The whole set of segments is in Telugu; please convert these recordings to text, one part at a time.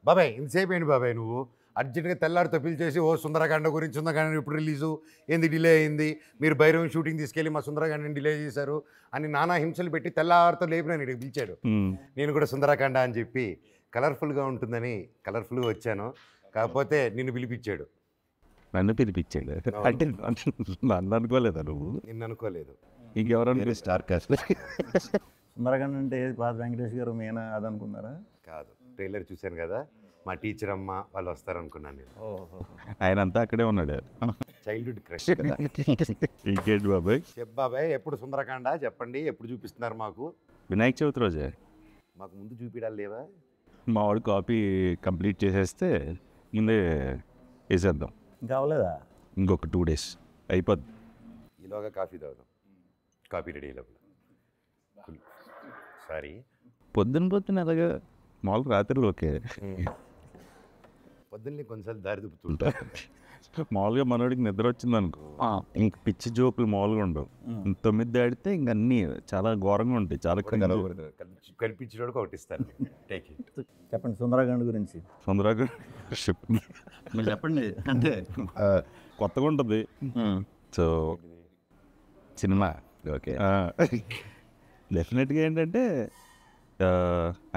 బాబాయ్ ఇంతసేపు ఏంటి బాబాయ్ నువ్వు అర్జెంట్గా తెల్లారితో పిలిచేసి ఓ సుందరకాండ గురించి సుందరకాండ ఇప్పుడు రిలీజు ఏంది డిలే అయింది మీరు భైరవం షూటింగ్ తీసుకెళ్ళి మా సుందరకాండని డిలే చేశారు అని నానా హింసలు పెట్టి తెల్లారితో లేపిన నేను పిలిచాడు. నేను కూడా సుందరకాండ అని చెప్పి కలర్ఫుల్గా ఉంటుందని కలర్ఫుల్గా వచ్చాను. కాకపోతే నిన్ను పిలిపించాడు. నన్ను పిలిపించాడు అంటే నన్ను అనుకోలేదా నువ్వు? నిన్ను అనుకోలేదు. ఇంకెవరన్నా స్టార్ కాస్ట్ సుందరకాండ అంటే పాత వెంకటేష్ గారు మీనా అదనుకున్నారా? కాదు, ట్రైలర్ చూశాను కదా, మా టీచర్ అమ్మ వాళ్ళు వస్తారనుకున్నాను నేను. ఆయన అంతా అక్కడే ఉన్నాడు. Childhood crush. ఇంకేంటి బాబాయ్? చెప్ బాబాయ్, ఎప్పుడు సుందరకాండ చెప్పండి, ఎప్పుడు చూపిస్తున్నారు మాకు? వినాయక చవితి రోజే. మాకు ముందు చూపించాలి లేవా? మా వాడు కాపీ కంప్లీట్ చేసేస్తే ముందే వేసేద్దాం. ఇంకా అవ్వలేదా? ఇంకొక 2 days అయిపోద్ది. ఈలోగా కాఫీ తాగుదాం. కాఫీ రెడీ లోపల. సారీ, పొద్దున్న అలాగా మామూలు రాత్రిలో ఓకే. పొద్దున్నే కొన్నిసార్లు దారి దుప్పుతుంటా. మామూలుగా మనోడికి నిద్ర వచ్చింది అనుకో, ఇంక పిచ్చి జోకులు మామూలుగా ఉండవు. 9 దాటితే ఇంక అన్నీ చాలా ఘోరంగా ఉంటాయి. చాలా కనిపించిన ఒకటి ఇస్తాను. Take it. చెప్పండి సుందరకాండ గురించి. తొందరగా మీరు చెప్పండి. అంటే కొత్తగా ఉంటుంది. సో సినిమా ఓకే డెఫినెట్గా ఏంటంటే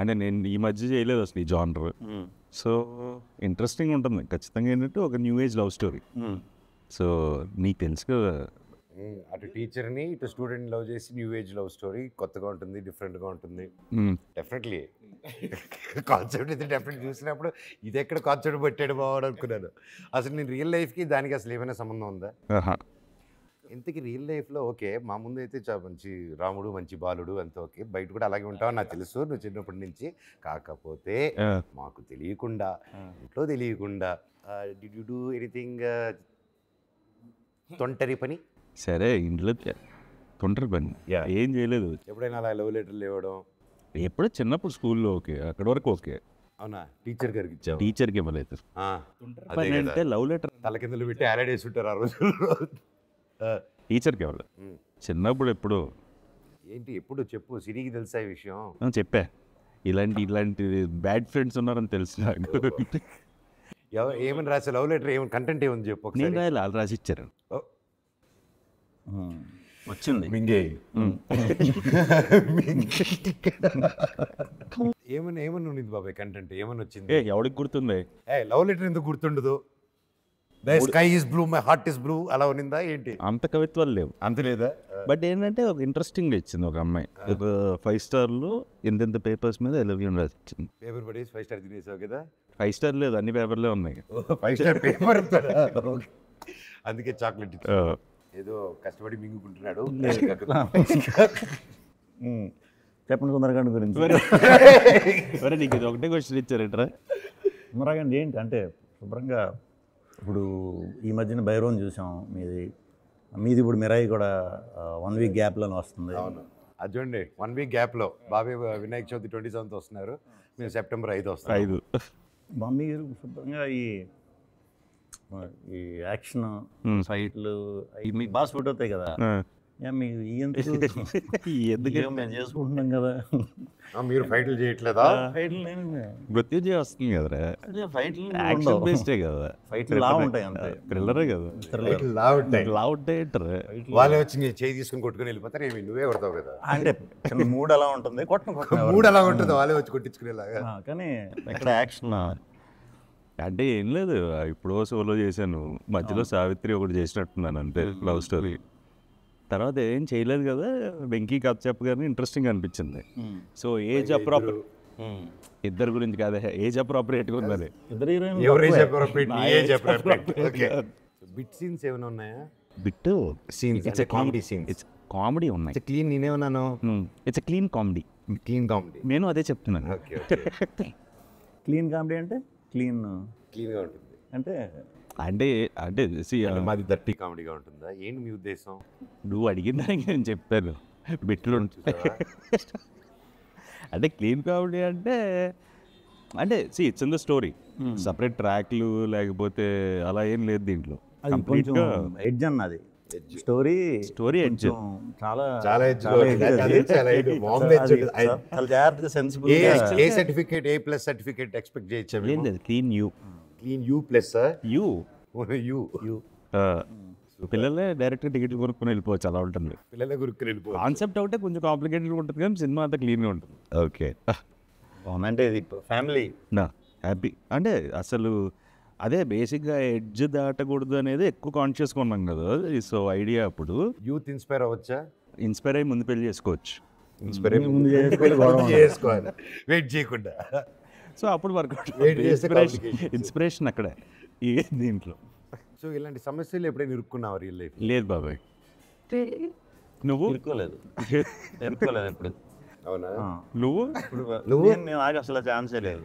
అంటే నేను ఈ మధ్య చేయలేదు అసలు ఈ జానర్. సో ఇంట్రెస్టింగ్ ఉంటుంది ఖచ్చితంగా. ఏంటంటే ఒక new age love story. So నీకు తెలుసు కదా, అటు టీచర్ని ఇటు స్టూడెంట్ లవ్ చేసి న్యూ ఏజ్ లవ్ స్టోరీ కొత్తగా ఉంటుంది, డిఫరెంట్గా ఉంటుంది. డెఫినెట్లీ కాన్సెప్ట్ అయితే డెఫినెట్ చూసినప్పుడు ఇది ఎక్కడ కాన్సెప్ట్ పెట్టాడు బావాడు అనుకున్నాను. అసలు నేను రియల్ లైఫ్కి దానికి అసలు ఏమైనా సంబంధం ఉందా? ఇంతకీ రియల్ లైఫ్లో ఓకే, మా ముందు అయితే మంచి రాముడు మంచి బాలుడు అంత ఓకే, బయట కూడా అలాగే ఉంటావు నాకు తెలుసు నువ్వు చిన్నప్పటి నుంచి. కాకపోతే మాకు తెలియకుండా, ఇంట్లో తెలియకుండా డిడ్ యు డూ ఎనీథింగ్ తొంటరి పని? సరే ఇంట్లో తొంటరి పని ఏం చేయలేదు. ఎప్పుడైనా అలా లవ్ లెటర్లు ఇవ్వడం? ఎప్పుడో చిన్నప్పుడు స్కూల్లో ఓకే, అక్కడ వరకు ఓకే. అవునా? టీచర్ గారికి ఇచ్చావు? టీచర్కి ఇవ్వలేదు. అంటే లవ్ లెటర్ తల కిందలు పెట్టి యాడ్ వేసి ఉంటారు ఆ రోజుల్లో. టీచర్కి ఇవ్వలేదు చిన్నప్పుడు. ఎప్పుడు ఏంటి ఎప్పుడు చెప్పు, సిరికి తెలుసా ఈ విషయం? చెప్పా, ఇలాంటి బ్యాడ్ ఫ్రెండ్స్ ఉన్నారని తెలుసు నాకు. ఏమని రాసే లవ్ లెటర్? ఏమైనా కంటెంట్ ఏముంది చెప్పు. నేను రాయాలి, వాళ్ళు రాసి ఇచ్చారు. వచ్చింది మింగే. ఏమని ఉన్నది బాబాయ్ కంటెంట్? ఏమని వచ్చింది? ఎవడికి గుర్తుంది? లవ్ లెటర్ ఎందుకు గుర్తుండదు? The sky is blue my heart is blue అలా ఉన్నిందా ఏంటి? అంత కవిత్వాలు లేవు. అంత లేదా? బట్ ఏంటంటే ఒక ఇంట్రెస్టింగ్ ఇచ్చింది ఒక అమ్మాయి. 5 స్టార్లు ఇంత పేపర్స్ మీద ఎలవియన్ రాసి ఇచ్చింది. పేపర్ పడేసి 5 స్టార్ తినేసావు కదా? 5 స్టార్ లేదు, అన్ని పేపర్లే ఉన్నాయి. 5 స్టార్ పేపర్ అందుకే చాక్లెట్ ఏదో కష్టపడి మింగుకుంటున్నాడు. చెప్పండి సుందరకాండ గురించి. సరే నీకు ఇది ఒకటే క్వశ్చన్ ఇచ్చారేంట్రా? సుందరకాండ ఏంటి అంటే శుభ్రంగా ఇప్పుడు ఈ మధ్యన భైరవం చూసాం, మీది ఇప్పుడు మిరాయి కూడా 1 week గ్యాప్లోనే వస్తుంది. అవును, అది చూడండి 1 week గ్యాప్లో బాబాయ్ వినాయక చవితి 27th వస్తున్నారు, మేము September 5 వస్తాం. 5 మీరు శుభ్రంగా ఈ యాక్షన్ ఫైట్లు అవి మీకు బాగా సూట్ అవుతాయి కదా. మీకు ఎందుకు మేము చేసుకుంటున్నాం కదా. మీరు ఫైట్లు చేయట్లేదా? మృత్యుజయ వస్తుంది కదరా, ఫైట్లు యాక్షన్ బేస్డే కదా. ఫైట్లు లా ఉంటాయి అంతే, థ్రిల్లరే కదా. లా ఉంటాయి అంటారు. వాళ్ళే వచ్చి చేయి తీసుకుని కొట్టుకుని వెళ్ళిపోతారు, ఏమి నువ్వే కొడతావు కదా. అంటే చిన్న మూడ్ అలా ఉంటుంది, మూడ్ అలా ఉంటుంది, వాళ్ళే వచ్చి కొట్టించుకునేలాగా. కానీ ఎక్కడ యాక్షన్ అంటే ఏం లేదు, ఇప్పుడు సోలో చేశాను, మధ్యలో సావిత్రి ఒకటి చేసినట్టున్నాను అంతే లవ్ స్టోరీ. తర్వాత ఏం చేయలేదు కదా. వెంకీ కథ చెప్పగానే ఇంట్రెస్టింగ్ అనిపించింది. సో ఏజ్ అప్రాపరియేట్, ఇద్దరు గురించి కాదు, ఏజ్ అప్రాపరియేట్గా ఉందని. బిట్ సీన్స్ ఏమైనా ఉన్నాయా? Bit scenes it's comedy scenes. It's comedy ఉన్నాయి. ఇట్స్ క్లీన్, నేనేమన్నాను? It's clean comedy. Clean comedy, నేను అదే చెప్తున్నాను. క్లీన్ కామెడీ అంటే క్లీన్గా ఉంటుంది అంటే అంటే అంటే మాది దర్టీ కామెడీగా ఉంటుందా? ఏంటి మీ ఉద్దేశం? నువ్వు అడిగిన దానికి నేను చెప్తాను. బిట్లు అంటే క్లీన్ కామెడీ అంటే it's in the story. Separate ట్రాక్లు లేకపోతే అలా ఏం లేదు దీంట్లో. ఎడ్జ్ అన్నది స్టోరీ edge. చాలా చాలా edge లో ఉంటుంది. అది చాలా edge. మామూలు edge ఉంటుంది. చాలా జాగ్రత్తగా sensible. A certificate A+ certificate expect చేయొచ్చా? ఏం లేదు, clean you clean U+, you you పిల్లలే డైరెక్ట్గా టికెట్లు కొనుక్కొని వెళ్ళిపోవచ్చు, అలా ఉంటుంది. పిల్లల గురుకుని వెళ్ళిపో. కాన్సెప్ట్ ఒకటే కొంచెం కాంప్లికేటెడ్ ఉంటుంది కానీ సినిమా అంతా క్లీన్గా ఉంటుంది. ఓకే, అంటే ఇది ఫ్యామిలీ నా హ్యాపీ అంటే అసలు అదే బేసిక్గా ఎడ్జ్ దాటకూడదు అనేది ఎక్కువ కాన్షియస్గా ఉన్నాం కదా. సో ఐడియా అప్పుడు యూత్ ఇన్స్పైర్ అవ్వచ్చా? ఇన్స్పైర్ అయ్యి ముందు పెళ్లి చేసుకోవచ్చు. ఇన్స్పైర్ చేసుకోవాలి, వెయిట్ చేయకుండా. సో అప్పుడు వర్కౌట్ Wait చేస్తే complications. ఇన్స్పిరేషన్ అక్కడే ఈ దీంట్లో. సో ఇలాంటి సమస్యలు ఎప్పుడైనా ఇరుక్కున్నావా రియల్ లైఫ్? లేదు బాబాయ్, నువ్వు ఇరుక్కోలేదు ఇప్పుడు. అవునా? నువ్వు నేను ఆగి అసలు ఛాన్సే లేదు.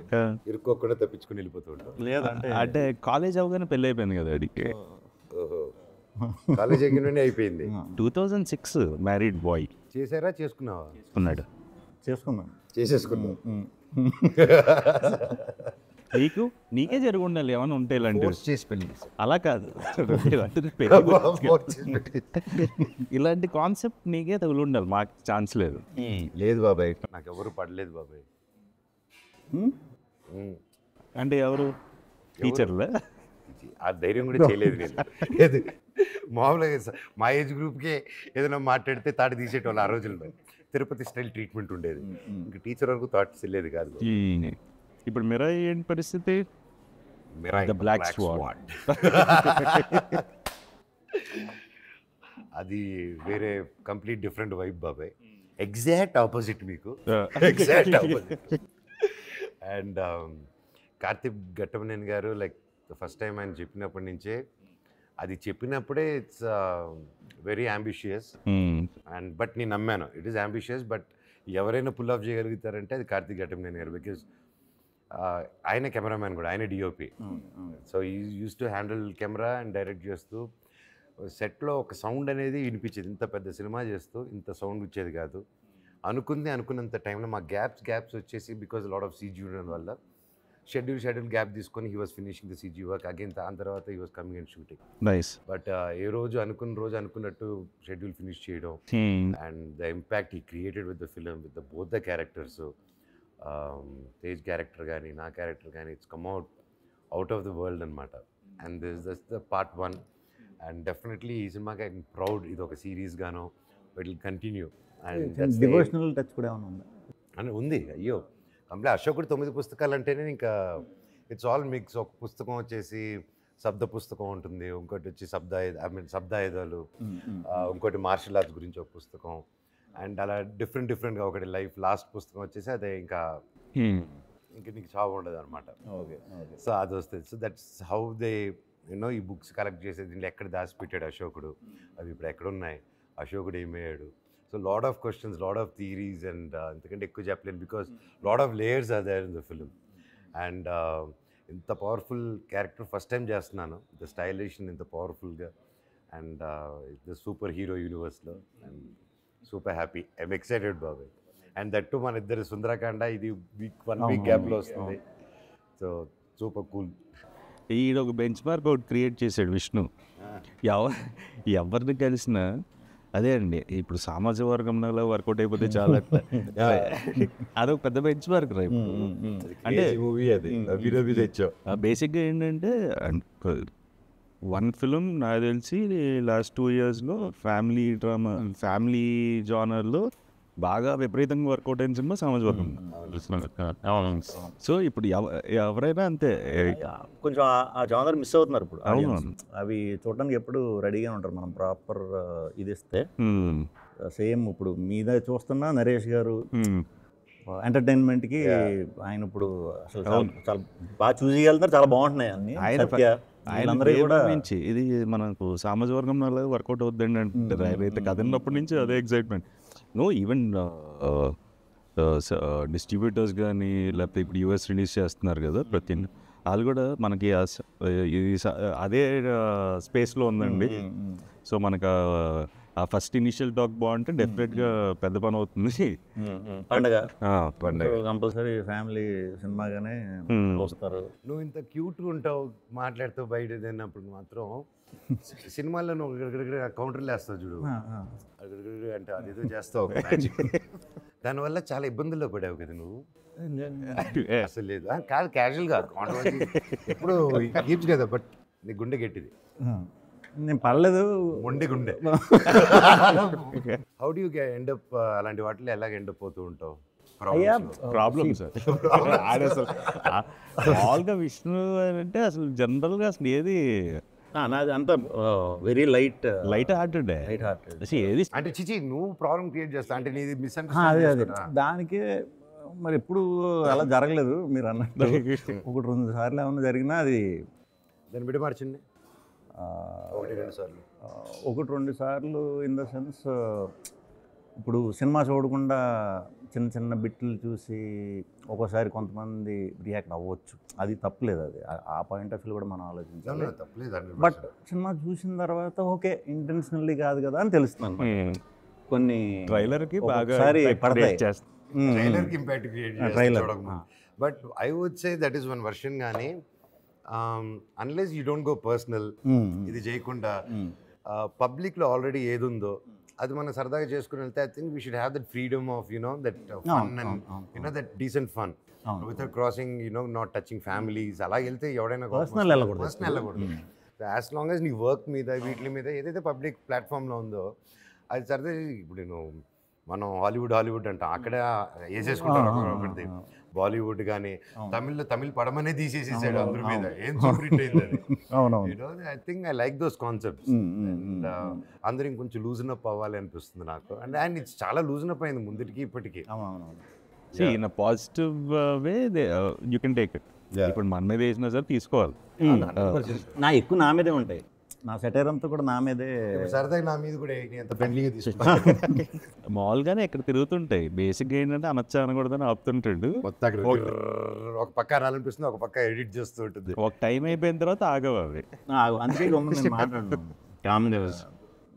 ఇరుక్కోకుండా తప్పించుకుని వెళ్ళిపోతూ ఉంటావు. లేదంటే అంటే కాలేజ్ అవగానే పెళ్ళి అయిపోయింది కదా అడిగి. ఓహో, కాలేజ్ ఎగిన అయిపోయింది. 2006 మ్యారీడ్ బాయ్ చేసారా, చేసుకున్నావా? ఉన్నాడు. చేసుకున్నాను. చేసేసుకున్నావు. నీకే జరిగి ఉండాలి ఏమైనా ఉంటే ఇలాంటి. చేసి పెళ్లి అలా కాదు, ఇలాంటి కాన్సెప్ట్ నీకే తగులు ఉండాలి, మాకు ఛాన్స్ లేదు. లేదు బాబాయ్, నాకు ఎవరు పడలేదు బాబాయ్. అంటే ఎవరు టీచర్లే? ఆ ధైర్యం కూడా చేయలేదు నేను. లేదు, మామూలుగా మా ఏజ్ గ్రూప్కే ఏదైనా మాట్లాడితే తాటి తీసేటోళ్ళు ఆ రోజుల్లో. తిరుపతి స్టైల్ ట్రీట్మెంట్ ఉండేది. ఇంకా టీచర్ వరకు థాట్స్ వెళ్ళేది కాదు. ఇప్పుడు మిరాయి ఏంటి పరిస్థితి? The Black Swan. అది వేరే కంప్లీట్ డిఫరెంట్ వైబ్ బాబాయ్. ఎగ్జాక్ట్ ఆపోజిట్ మీకు, exact opposite. And Karthik Ghattamaneni గారు లైక్ ఫస్ట్ టైం ఆయన చెప్పినప్పటి నుంచే, అది చెప్పినప్పుడే it's very ambitious. And but నేను నమ్మాను ఇట్ ఈస్ అంబిషియస్, బట్ ఎవరైనా పుల్ ఆఫ్ చేయగలుగుతారంటే అది కార్తిక్ ఘట్టమనేని గారు. బికాజ్ ఆయన కెమెరామ్యాన్ కూడా, ఆయన డిఓపి. సో ఈ use to handle camera and direct చేస్తూ సెట్లో ఒక సౌండ్ అనేది వినిపించేది. ఇంత పెద్ద సినిమా చేస్తూ ఇంత సౌండ్ వచ్చేది కాదు. అనుకున్నంత టైంలో మా గ్యాప్స్ వచ్చేసి బికాజ్ లాట్ ఆఫ్ సీజీ ఉండడం వల్ల షెడ్యూల్ గ్యాప్ తీసుకొని he was finishing the CG work again. దాని తర్వాత he was coming and shooting. Nice. But ఏ రోజు అనుకున్నట్టు షెడ్యూల్ ఫినిష్ చేయడం and the impact he created with the film with the both the characters, Tej character కానీ నా క్యారెక్టర్ కానీ, it's come out of the world అనమాట. And this the part 1. And definitely ఈ సినిమాకి ఐ ప్రౌడ్, ఇది ఒక సిరీస్ గాను it will continue. And devotional touch కూడా ఏమైనా ఉందా? అని ఉంది. అయ్యో, కంప్లీట్ అశోకుడు 9 పుస్తకాలు అంటేనే ఇంకా ఇట్స్ ఆల్ మిక్స్. ఒక పుస్తకం వచ్చేసి శబ్ద పుస్తకం ఉంటుంది, ఇంకోటి వచ్చి శబ్దాయుధాలు, ఇంకోటి మార్షల్ ఆర్ట్స్ గురించి ఒక పుస్తకం, అండ్ అలా డిఫరెంట్గా ఒకటి లైఫ్. లాస్ట్ పుస్తకం వచ్చేసి అదే ఇంకా నీకు చావు ఉండదు అనమాట. సో అది వస్తుంది. So that's how they you know ఈ బుక్స్ కలెక్ట్ చేసేది. దీంట్లో ఎక్కడ దాచిపెట్టాడు అశోకుడు, అవి ఇప్పుడు ఎక్కడున్నాయి, అశోకుడు ఏమయ్యాడు. So lot of questions, lot of theories, and ఎందుకంటే ఎక్కువ చెప్పలేను because lot of layers are there in the film. And ఇంత పవర్ఫుల్ క్యారెక్టర్ ఫస్ట్ టైం చేస్తున్నాను, ద స్టైలిషన్ ఇంత పవర్ఫుల్గా, అండ్ ద సూపర్ హీరో యూనివర్స్లో. And super happy, I'm excited బాబాయ్. అండ్ దట్టు మన ఇద్దరు సుందరకాండ ఇది 1 వీక్ గ్యాప్లో వస్తుంది. So super cool. ఈడ ఒక బెంచ్ మార్క్ ఒకటి క్రియేట్ చేశాడు విష్ణు. ఎవరిని కలిసినా అదే అండి, ఇప్పుడు సామాజిక వర్గంలో వర్కౌట్ అయిపోతే చాలా అదొక పెద్ద బెంచ్ మార్క్ రా. అంటే మూవీ అది తెచ్చావు. బేసిక్గా ఏంటంటే 1 ఫిలిం నాకు తెలిసి లాస్ట్ 2 yearsలో ఫ్యామిలీ డ్రామా, ఫ్యామిలీ జానర్లో బాగా విపరీతంగా వర్కౌట్ అయిన సినిమా సామాజిక వర్గం. సో ఇప్పుడు ఎవరైనా అంతే, కొంచెం ఆ జానర్ మిస్ అవుతున్నారు ఇప్పుడు. అవును, అవి చూడడానికి ఎప్పుడు రెడీగా ఉంటారు. మనం ప్రాపర్ ఇది ఇస్తే సేమ్ ఇప్పుడు మీద చూస్తున్నా నరేష్ గారు ఎంటర్టైన్మెంట్కి ఆయన ఇప్పుడు అసలు చాలా బాగా చూసి వెళ్తారు, చాలా బాగుంటున్నాయి అన్ని. ఆయనందరూ కూడా ఇది మనకు సామాజిక వర్గంలో వర్కౌట్ అవుద్దండి అంటారు. అయితే కథ ఉన్నప్పటి నుంచి అదే ఎక్సైట్మెంట్. నో ఈవెన్ డిస్ట్రిబ్యూటర్స్ కానీ లేకపోతే ఇప్పుడు యూఎస్ రిలీజ్ చేస్తున్నారు కదా ప్రతి, వాళ్ళు కూడా మనకి అదే స్పేస్లో ఉందండి. సో మనకు ఆ ఫస్ట్ ఇనిషియల్ టాక్ బాగుంటే డెఫినెట్గా పెద్ద పని అవుతుంది. పండగ పండగ కంపల్సరీ ఫ్యామిలీ సినిమాగానే వస్తారు. నువ్వు ఇంత క్యూట్గా ఉంటావు మాట్లాడుతూ బయట తిన్నప్పుడు మాత్రం సినిమాల్లో నువ్వు కౌంటర్లు వేస్తావు చూడు, అంటే అదేదో చేస్తావు మ్యాజిక్. దానివల్ల చాలా ఇబ్బందుల్లో పడావు కదా నువ్వు. అసలు లేదు కాదు, క్యాజువల్గా కాంట్రవర్సీ ఎప్పుడు కీప్స్ కదా, బట్ నీ గుండె గట్టిది. నేను పర్లేదు, మొండి గుండె. How do you end up అలాంటి వాటిలో ఎలాగ ఎండ్ అప్ అవుతూ ఉంటావు? Problem sir. అసలు మామూలుగా విష్ణు అంటే అసలు జనరల్గా అసలు ఏది నాది అంతా వెరీ లైట్ హార్టెడ్ ఏది అంటే చిచి నువ్వు ప్రాబ్లం క్రియేట్ చేస్తా అంటే నీది అదే మిస్అండర్స్టాండింగ్. దానికే మరి ఎప్పుడు అలా జరగలేదు మీరు అన్నట్టు. 1-2 సార్లు ఏమన్నా జరిగినా అది దాన్ని బిడ్డ మార్చింది 1-2 సార్లు. 1-2 సార్లు ఇన్ ద సెన్స్ ఇప్పుడు సినిమా చూడకుండా చిన్న చిన్న బిట్లు చూసి ఒక్కోసారి కొంతమంది రియాక్ట్ అవ్వచ్చు, అది తప్పలేదు. అది ఆ పాయింట్ ఆఫ్ వ్యూ కూడా మనం ఆలోచించాలి. బట్ సినిమా చూసిన తర్వాత ఓకే ఇంటెన్షనల్లీ కాదు కదా అని తెలుస్తుంది. కొన్ని ట్రైలర్కి బాగా పడతాయి, ట్రైలర్కి ఇంపాక్ట్ క్రియేట్ చేస్తుంది. But I would say that is one version. కానీ unless you don't go personal, ఇది చేయకుండా పబ్లిక్లో ఆల్రెడీ ఏది ఉందో అది మనం సరదాగా చేసుకుని వెళ్తే I think we should have that freedom of that fun and that decent fun without crossing not touching families. అలా వెళ్తే ఎవడైనా పర్సనల్ వెళ్ళకూడదు. యాజ్ లాంగ్ యాజ్ నీ వర్క్ మీద వీటి మీద ఏదైతే పబ్లిక్ ప్లాట్ఫామ్లో ఉందో అది సరదా. ఇప్పుడు మనం హాలీవుడ్ అంటాం, అక్కడ వేసేసుకుంటారు ఒకటి. బాలీవుడ్ కానీ తమిళ్ పడమనే తీసేసేసాడు అందరి మీద, ఏం సూపర్ హిట్ అయింది. I think I like those concepts. And అందరూ ఇంకొంచెం లూజన్ అప్ అవ్వాలి అనిపిస్తుంది నాకు. అండ్ ఇట్స్ చాలా లూజన్ అప్ అయింది ముందుకి ఇప్పటికి. In positive way you can take it. ఇప్పుడు మన మీద వేసినా సరే తీసుకోవాలి. ఎక్కువ నా మీదే ఉంటాయి, నా సెటైర్ అంతా కూడా నా మీదే. సరదాగా నా మీద కూడా ఎంత ఫ్రెండ్లీగా తీసుకుంటాను. మామూలుగానే ఇక్కడ తిరుగుతుంటాయి. బేసిక్గా ఏంటంటే అనొచ్చా అనకూడదని ఆపుతుంటాడు. ఒక పక్క అనాలనిపిస్తుంది, ఒక పక్క ఎడిట్ చేస్తూ ఉంటుంది. ఒక టైం అయిపోయిన తర్వాత ఆగవు అవి. అందుకే గమ్మున మాట్లాడుతున్నాను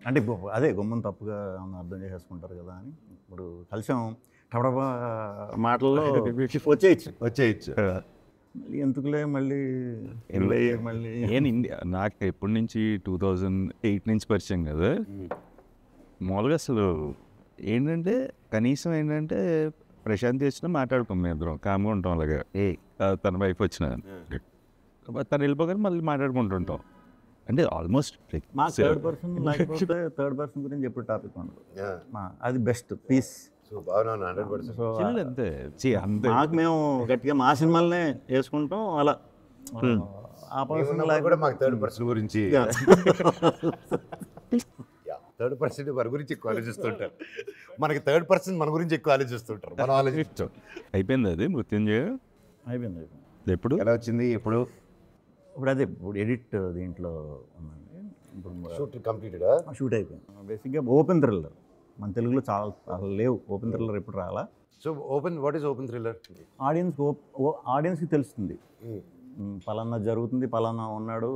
అంటే అదే గమ్మున తప్పుగా అర్థం చేసేసుకుంటారు కదా అని. ఇప్పుడు కలిసాం టడబా మాటల్లో వచ్చేయచ్చు. ఎందుకులే మళ్ళీ నాకు ఎప్పటి నుంచి 2008 నుంచి పరిచయం కదా. మామూలుగా అసలు ఏంటంటే కనీసం ఏంటంటే ప్రశాంత్ వచ్చినా మాట్లాడుకోం, మేము ఇద్దరం కామ్గా ఉంటాం. అలాగే తన వైఫ్ వచ్చిన తను వెళ్ళిపోగానే మళ్ళీ మాట్లాడుకుంటుంటాం. అంటే ఆల్మోస్ట్ థర్డ్ పర్సన్ గురించి ఎప్పుడు టాపిక్ ఉండదు. అది బెస్ట్ పీస్. మాకు మేము గట్టిగా మా సినిమాలనే వేసుకుంటాం అలా. ఆ పర్సన్ కూడా మాకు థర్డ్ పర్సన్ గురించి వారి గురించి ఎక్కువ ఆలోచిస్తుంటారు. మనకి థర్డ్ పర్సన్ మన గురించి ఎక్కువ ఆలోచిస్తుంటారు. మనం ఆలోచించాం. అయిపోయింది అది మృత్యుంజయ అయిపోయింది. ఎప్పుడు ఎలా వచ్చింది? ఇప్పుడు అదే ఇప్పుడు ఎడిట్ దీంట్లో ఉందండి. ఇప్పుడు షూట్ అయిపోయింది. బేసిక్గా ఓపెన్ థ్రిల్లర్ మన తెలుగులో చాలా లేవు. ఓపెన్ థ్రిల్లర్ ఎప్పుడు రాలా. So what is open thriller? ఆడియన్స్కి తెలుస్తుంది పలానా జరుగుతుంది, పలానా ఉన్నాడు,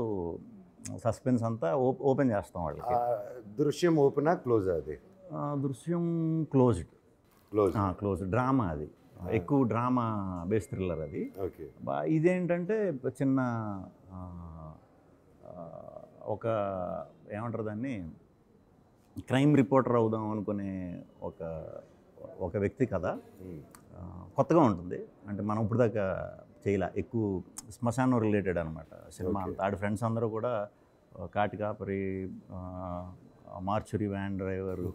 సస్పెన్స్ అంతా ఓపెన్ చేస్తాం వాళ్ళకి. దృశ్యం ఓపెనా క్లోజ్? అది దృశ్యం క్లోజ్ డ్రామా. అది ఎక్కువ డ్రామా బేస్ థ్రిల్లర్ అది. ఇదేంటంటే చిన్న ఒక ఏమంటారు దాన్ని, క్రైమ్ రిపోర్టర్ అవుదాం అనుకునే ఒక వ్యక్తి కథ. కొత్తగా ఉంటుంది, అంటే మనం ఇప్పుడు దాకా చేయలే. ఎక్కువ శ్మశానం రిలేటెడ్ అనమాట సినిమా అంతా. ఆడి ఫ్రెండ్స్ అందరూ కూడా కాటి కాపరి, మార్చురీ వ్యాన్ డ్రైవరు,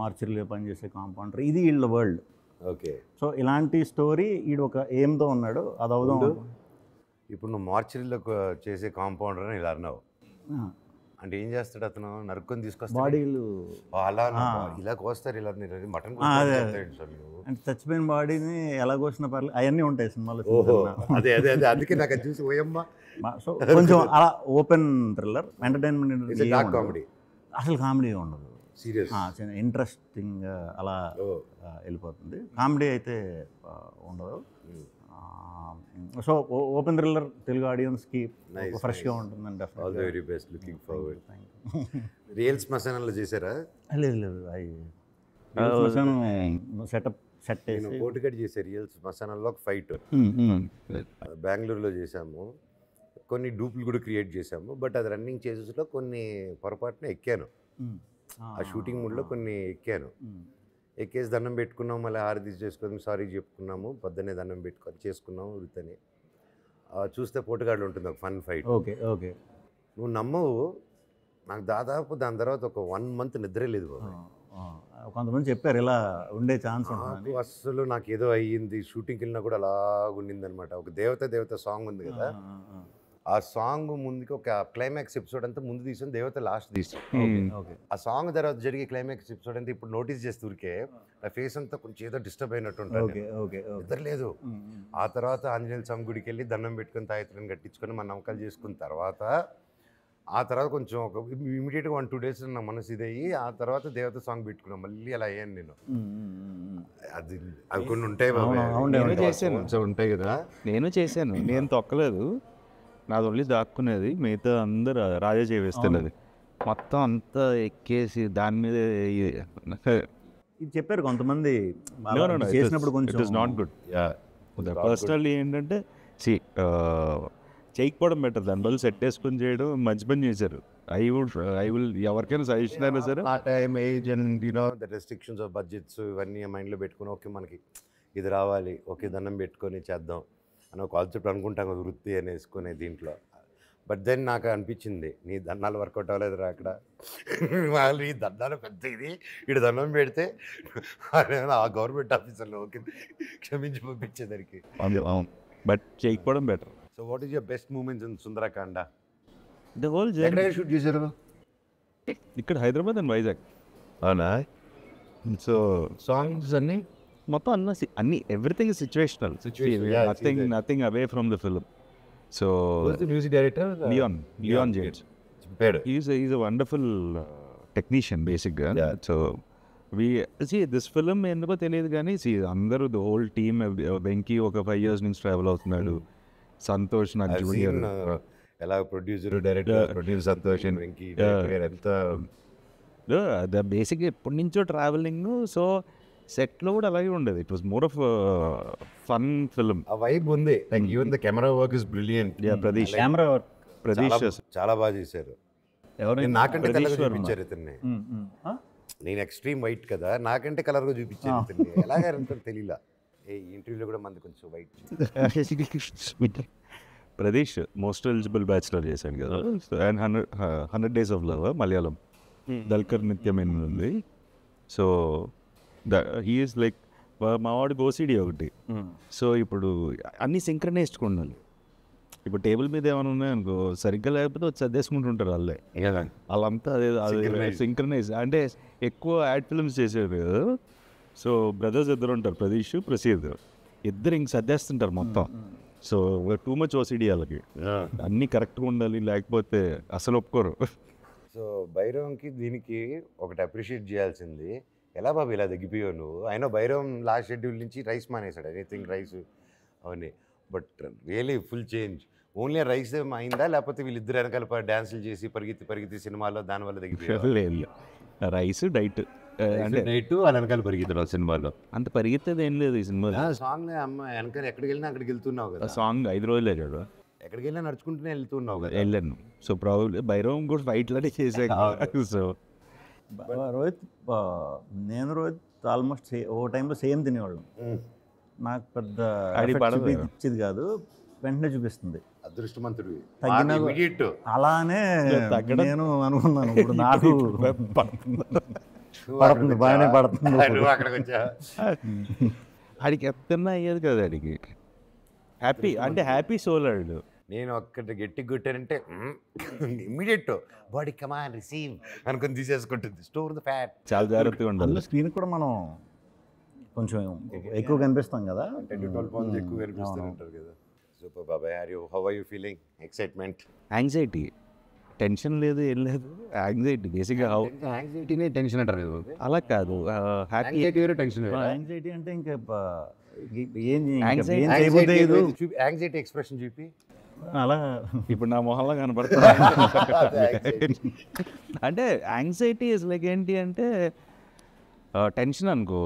మార్చురీలో పనిచేసే కాంపౌండర్, ఇది వీళ్ళ వరల్డ్. ఓకే. సో ఇలాంటి స్టోరీ ఈడు ఒక ఎయిమ్తో ఉన్నాడు, అది అవుదాం. ఇప్పుడు నువ్వు మార్చురీలో చేసే కాంపౌండర్ అని ఇలా అన్నావు అంటే ఏం చేస్తాడు అతను? నరుక్కొని తీసుకొస్తాడు బాడీలు. అలా ఇలా కోస్తారు, ఇలా మటన్ అంటే చచ్చిపోయిన బాడీని ఎలా కోసిన పర్లేదు, అవన్నీ ఉంటాయి సినిమాలో. అదే అందుకే నాకు చూసి ఓయమ్మ. సో కొంచెం అలా ఓపెన్ థ్రిల్లర్ ఎంటర్టైన్మెంట్. కామెడీ అసలు కామెడీ ఉండదు, సీరియస్ ఇంట్రెస్టింగ్ అలా వెళ్ళిపోతుంది. కామెడీ అయితే ఉండదు. సో ఓపెన్ థ్రిల్లర్ తెలుగు ఆడియన్స్కి Nice, ఫ్రెష్గా nice. ఉంటుందండి all the very best, looking forward. Real శ్మశానంలో చేశారా? లేదు లేదు సెట్ నేను వేసి కోటిగడ్ చేశాను రియల్ శ్మశానంలో ఒక ఫైట్ బెంగళూరులో చేశాము. కొన్ని డూప్లు కూడా క్రియేట్ చేశాము. బట్ అది రన్నింగ్ చేసేలో కొన్ని పొరపాటున ఎక్కాను. ఆ షూటింగ్ మూడ్లో కొన్ని ఎక్కాను. ఎక్కేసి దండం పెట్టుకున్నాము, మళ్ళీ హారతి చేసుకొని సారీ చెప్పుకున్నాము, పొద్దున్నే దండం పెట్టుకొని చేసుకున్నాము వృత్తని. చూస్తే పోటుగాడులు ఉంటుంది ఒక ఫన్ ఫైట్. Okay okay. నువ్వు నమ్మవు, నాకు దాదాపు దాని తర్వాత ఒక 1 month నిద్రే లేదు బాబు. కొంతమంది చెప్పారు ఇలా ఉండే ఛాన్స్ ఉంటుంది. నాకు అస్సలు నాకు ఏదో అయ్యింది. షూటింగ్కి వెళ్ళినా కూడా అలా ఉండింది అనమాట. ఒక దేవత సాంగ్ ఉంది కదా, ఆ సాంగ్ ముందుకి ఒక క్లైమాక్స్ ఎపిసోడ్ అంతా ముందు తీసాను, దేవత లాస్ట్ తీసాను. ఆ సాంగ్ తర్వాత జరిగే క్లైమాక్స్ ఎపిసోడ్ అంతా ఇప్పుడు నోటీస్ చేస్తే ఊరికే నా ఫేస్ అంతా కొంచెం ఏదో డిస్టర్బ్ అయినట్టు ఉంటుంది, నిద్ర లేదు. ఆ తర్వాత ఆంజనేయ స్వామి గుడికి వెళ్ళి దండం పెట్టుకుని తాయత్రం కట్టించుకొని మన నమ్మకాలు చేసుకున్న తర్వాత ఆ తర్వాత కొంచెం ఒక ఇమీడియట్గా 1-2 days నా మనసు ఇదయ్యి ఆ తర్వాత దేవత సాంగ్ పెట్టుకున్నాం. మళ్ళీ అలా అయ్యాను నేను. అది అవి కొన్ని ఉంటాయి నేను చేశాను, ఉంటాయి కదా. నేను చేశాను, నేను తొక్కలేదు, నాది ఓన్లీ దాక్కునేది, మిగతా అందరు రాజా చేవేస్తున్నది మొత్తం అంతా ఎక్కేసి దాని మీద. ఇది చెప్పారు కొంతమంది చేసినప్పుడు కొంచెం it is not good. Personally ఏంటంటే చేయకపోవడం బెటర్, దాని బదులు సెట్ వేసుకొని చేయడం మంచి పని చేశారు. ఐ విల్ ఎవరికైనా సజెషన్ అయినా సరే ఆ time age and you know the restrictions of budgets ఇవన్నీ మైండ్లో పెట్టుకుని ఓకే మనకి ఇది రావాలి, ఓకే దండం పెట్టుకొని చేద్దాం అని ఒక కాన్సెప్ట్ అనుకుంటాం కదా వృత్తి అని వేసుకునే దీంట్లో. బట్ దెన్ నాకు అనిపించింది నీ దండాలు వర్కౌట్ అవ్వలేదురా అక్కడ, వాళ్ళు ఈ దండాలు పెద్ద ఇది ఇటు దండం పెడితే ఆ గవర్నమెంట్ ఆఫీసర్లో ఓకే క్షమించి పంపించేదానికి. బట్ చేయకపోవడం better. So what is your best moments in Sundarakanda? The whole ఎక్కడ షూట్ చేశారు? ఇక్కడ హైదరాబాద్ అండ్ వైజాగ్. అవునా? సో సాంగ్స్ అన్నీ మొత్తం అన్ని everything is situational, nothing away from the film. So music director Leon James, is a wonderful technician బేసిక్గా. సో దిస్ ఫిల్మ్ ఎందుకో తెలియదు కానీ అందరూ ద హోల్ టీమ్, వెంకీ ఒక 5 years నుంచి ట్రావెల్ అవుతున్నాడు, సంతోష్ నాకు జూనియర్, ఎలా producer director Santosh and Venky ఎంత బేసిక్గా ఎప్పటి నుంచో ట్రావెలింగ్. సో సెట్లో కూడా అలాగే ఉండేది. It was more of fun film. ఆ వైబ్ ఉంది. Like even the camera work is brilliant. Pradeesh చాలా బాగా చేశారు. నాకంటే కలర్గా చూపించారు ఇతన్ని. నేను ఎక్స్ట్రీమ్ వైట్ కదా, నాకంటే కలర్గా చూపించారు ఇతన్ని. ఎలాగా తెలియలా. ఏ ఇంటర్వ్యూలో కూడా మంది కొంచెం వైట్. ప్రదీష్ మోస్ట్ ఎలిజిబుల్ బ్యాచులర్ చేశాను కదా, and 100 Days of Love Malayalam, Dulquer నిత్యమైన ఉంది. సో హీ ఈస్ లైక్ మా వాడికి ఓసిడి ఒకటి. సో ఇప్పుడు అన్నీ సింక్రనైజ్డ్గా ఉండాలి. ఇప్పుడు టేబుల్ మీద ఏమైనా ఉన్నాయనుకో సరిగ్గా లేకపోతే వచ్చి అద్దేసుకుంటుంటారు వాళ్ళే, వాళ్ళంతా అదే సింక్రనైజ్. అంటే ఎక్కువ యాడ్ ఫిల్మ్స్ చేసేది కదా. సో బ్రదర్స్ ఇద్దరు ఉంటారు, ప్రదీష్ ప్రసీద్, ఇద్దరు ఇంక సర్దేస్తుంటారు మొత్తం. సో టూ మచ్ ఓసిడి వాళ్ళకి, అన్నీ కరెక్ట్గా ఉండాలి, లేకపోతే అసలు ఒప్పుకోరు. సో భైరవంకి దీనికి ఒకటి అప్రిషియేట్ చేయాల్సింది, ఎలా బాబు ఇలా తగ్గిపోయావు నువ్వు? అయినా భైరవం లాస్ట్ షెడ్యూల్ నుంచి రైస్ మానేశాడు, ఎనీథింగ్ రైస్ అవన్నీ. But really full change. Only rice అయిందా, లేకపోతే వీళ్ళిద్దరు వెనకాల డ్యాన్సులు చేసి పరిగెత్తి సినిమాలో దానివల్ల తగ్గిపోయారు? రైస్ డైట్ అంటే నైట్ వాళ్ళ వెనకాల పరిగెత్తున్నారు సినిమాలో. అంత పరిగెత్తేది ఏం లేదు ఈ సినిమాలో. సాంగ్ అమ్మ వెనకాల ఎక్కడికి వెళ్ళినా అక్కడికి వెళ్తున్నావు కదా. సాంగ్ 5 రోజులు వెళ్ళాడు, ఎక్కడికి వెళ్ళినా నడుచుకుంటూనే వెళ్తున్నావు కదా. వెళ్ళాను. సో ప్రాబ్లీ భైరవం కూడా ఫైట్లోనే చేసాను. సో రోహిత్, రోహిత్ ఆల్మోస్ట్ ఓ టైంలో సేమ్ తినేవాళ్ళం. నాకు పెద్ద ఇచ్చేది కాదు, వెంటనే చూపిస్తుంది. అదృష్టవంతుడు. అలానే నేను అనుకున్నాను, ఇప్పుడు నాకు పడుతుంది, బాగానే పడుతుంది. ఆడికి ఎత్తన్నా అయ్యేది కదా, ఆడికి హ్యాపీ అంటే హ్యాపీ సోలాడు. నేను ఒక్కటి గట్టి కొట్టానంటే ఇమ్మీడియట్ బాడీ కమాన్ రిసీవ్ అనుకుని తీసేసుకుంటుంది. Store the fat. చాలా జాగ్రత్తగా ఉండాలి. స్క్రీన్ కూడా మనం కొంచెం ఎక్కువ కనిపిస్తాం కదా, 10-12 pounds ఎక్కువ కనిపిస్తుంటారు కదా. సూపర్ బాబాయ్. How are you feeling? Excitement, anxiety, tension లేదు, ఏం లేదు. యాంగ్జైటీ బేసిక్గా. యాంగ్జైటీనే టెన్షన్ అంటారు కదా. అలా కాదు, హ్యాపీ టెన్షన్. యాంగ్జైటీ అంటే ఇంకా ఏం Anxiety- ఏం చేయబోద్దు యాంగ్జైటీ ఎక్స్ప్రెషన్ చూపి అలా ఇప్పుడు నా మొహంలో కనపడుతుంది. అంటే యాంగ్జైటీ ఇస్ లైక్ ఏంటి అంటే టెన్షన్ అనుకో,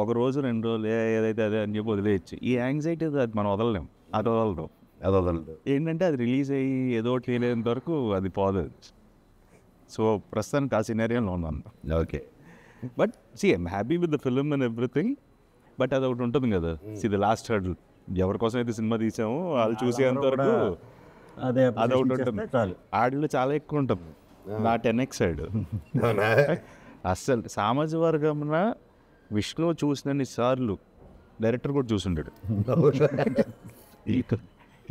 ఒక రోజు 2 రోజులు ఏదైతే అదే అని చెప్పి వదిలేయచ్చు. ఈ యాంగ్జైటీ అది మనం వదలలేం, అది వదలడం. ఏంటంటే అది రిలీజ్ అయ్యి ఏదో ఒకటి తెలియనంత వరకు అది పోదు. సో ప్రస్తుతానికి ఆ సినారియోలో ఉన్నాను. Okay. But I'm happy with the film and everything. But అది ఒకటి ఉంటుంది కదా, ది లాస్ట్ హర్డల్. ఎవరి కోసం అయితే సినిమా తీసామో వాళ్ళు చూసేంత వరకు అదే అది ఒకటి ఉంటుంది. చాలు. ఆడిలో చాలా ఎక్కువ ఉంటుంది. నా 10x సైడ్ అస్సలు సామాజిక వర్గంన విష్ణు చూసినన్ని సార్లు డైరెక్టర్ కూడా చూసుంటాడు.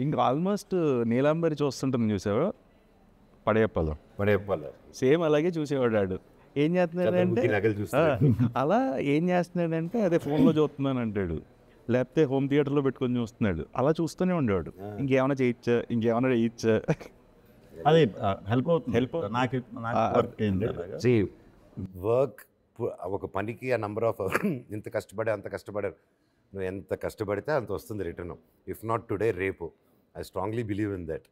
ఇంకా ఆల్మోస్ట్ నీలాంబరి చూస్తుంటుంది చూసావా, పడేప్పలో సేమ్ అలాగే చూసేవాడు. ఆడు ఏం చేస్తున్నాడంటే అలా ఏం చేస్తున్నాడంటే అదే ఫోన్లో చూస్తున్నాను అంటాడు, లేకపోతే హోమ్ థియేటర్లో పెట్టుకొని చూస్తున్నాడు. అలా చూస్తూనే ఉండేవాడు. ఇంకేమైనా చేయొచ్చా. అది హెల్ప్ అవుతుంది. నాకు వర్క్ ఒక పనికి ఆ నంబర్ ఆఫ్ ఇంత కష్టపడే అంత కష్టపడారు. నువ్వు ఎంత కష్టపడితే అంత వస్తుంది రిటర్న్. ఇఫ్ నాట్ టుడే, రేపు. I strongly believe in that.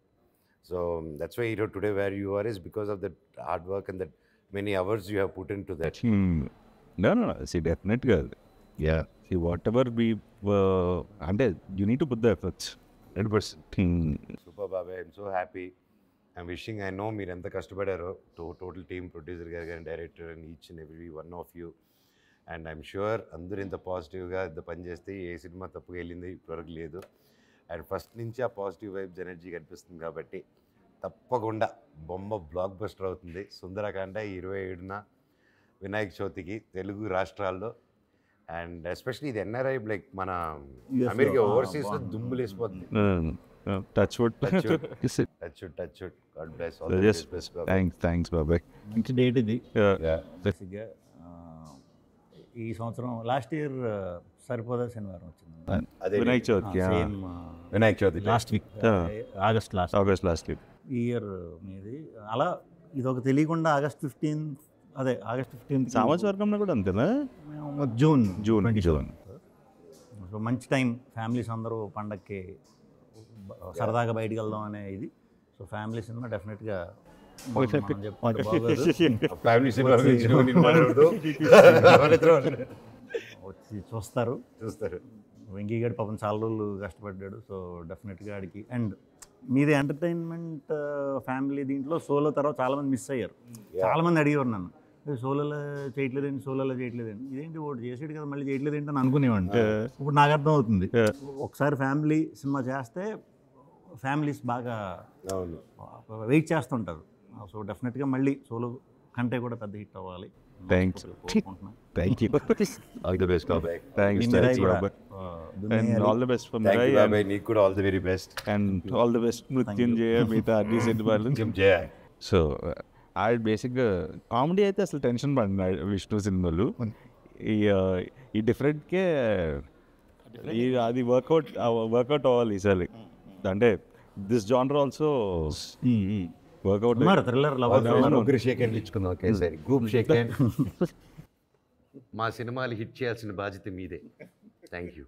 So that's why today where you are is because of that hard work and that many hours you have put in to that. డెఫినెట్గా వాట్ ఎవర్ బీ అంటే you need to put the efforts 100%. Super బాబాయ్, I'm so happy. I'm wishing, I know మీరు ఎంత కష్టపడారో, టోటల్ టీమ్, ప్రొడ్యూసర్ గారు కానీ, director and each and every one of you. And I'm sure అందరూ ఇంత పాజిటివ్గా ఇంత పని చేస్తే ఏ సినిమా తప్పుగా వెళ్ళింది ఇప్పటివరకు లేదు. అండ్ ఫస్ట్ నుంచి ఆ పాజిటివ్ వైబ్స్ ఎనర్జీ కనిపిస్తుంది కాబట్టి తప్పకుండా బొమ్మ బ్లాక్ బస్టర్ అవుతుంది. సుందరకాండ 27న వినాయక చవితికి తెలుగు రాష్ట్రాల్లో. అండ్ ఎస్పెషలీ ఇది ఎన్ఆర్ఐ లైక్ మన అమెరికా ఓవర్సీస్లో దుమ్ములు వేసిపోతుంది. Touch wood. God bless. Thanks బాబాయ్. మంచి డేట్ ఇది. బేసిక్గా ఈ సంవత్సరం లాస్ట్ ఇయర్ సరిపోదా శనివారం వచ్చింది. వినాయక చవితికి. Same Vinayaka Chavithi last week, August last week ఈ ఇయర్ మీది. అలా ఇది ఒక తెలియకుండా ఆగస్ట్ 15 సామాజిక వర్గంలో కూడా అంతేనా? జూన్. సో మంచి టైం ఫ్యామిలీస్ అందరూ పండగకి సరదాగా బయటికి వెళ్దాం అనే ఇది. సో ఫ్యామిలీ సినిమా డెఫినెట్గా వచ్చి చూస్తారు. వెంకీ గారు పాపం చాలా రోజులు కష్టపడ్డాడు. సో డెఫినెట్గా ఆడికి. అండ్ మీది ఎంటర్టైన్మెంట్ ఫ్యామిలీ దీంట్లో సోలో తర్వాత చాలామంది మిస్ అయ్యారు. చాలామంది అడిగేవారు నన్ను, సోలోలో చేయట్లేదండి, ఇదేంటి ఒకటి చేసాడు కదా మళ్ళీ చేయట్లేదేంటి అని అనుకునేవాడిని. ఇప్పుడు నాకు అర్థం అవుతుంది, ఒకసారి ఫ్యామిలీ సినిమా చేస్తే ఫ్యామిలీస్ బాగా వెయిట్ చేస్తుంటారు. సో డెఫినెట్గా మళ్ళీ సోలో కంటే కూడా పెద్ద హిట్ అవ్వాలి. Thank you. All the best బాబాయ్. And all the best for Thank Mirai. you బాబాయ్, నీకు కూడా all the very best. And all the best మృత్యుంజయ, మిగతా అన్ని సినిమాలు. సో బేసిక్గా కామెడీ అయితే అసలు టెన్షన్ పడిన విష్ణు సినిమాలు ఈ డిఫరెంట్కే అది వర్కౌట్ అవ్వాలి ఈసారి. అంటే this genre also work out. Thriller ముగ్గురు షేక్ హ్యాండ్ ఇచ్చుకుందాం ఒకేసారి, గ్రూప్ షేక్ హ్యాండ్. మా సినిమాలు హిట్ చేయాల్సిన బాధ్యత మీదే. Thank you.